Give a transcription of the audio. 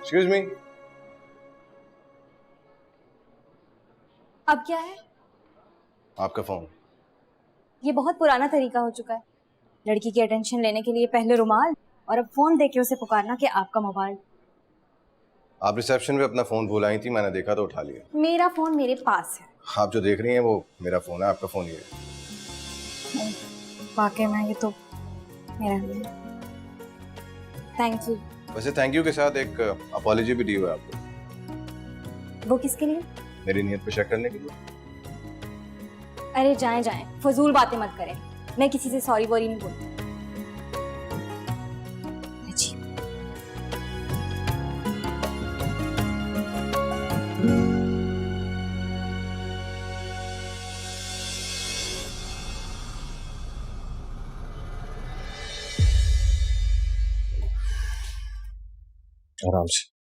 Excuse me. अब क्या है? आपका फोन। ये बहुत पुराना तरीका हो चुका है। लड़की की अटेंशन लेने के लिए पहले रुमाल और अब फोन देके उसे पुकारना कि आपका मोबाइल। आप रिसेप्शन पे अपना फोन भूल आई थी, मैंने देखा तो उठा लिया। मेरा फोन मेरे पास है। आप जो देख रही हैं वो मेरा फोन है, आपका फोन ये है। वाकई में ये तो मेरा नहीं है। Thank you. वैसे थैंक यू के साथ एक अपॉलॉजी भी दी हुआ है आपको। वो किसके लिए? मेरी नीयत पे शक करने के लिए। अरे जाएं जाएं, फजूल बातें मत करें। मैं किसी से सॉरी वॉरी नहीं बोलती। जी। आराम से।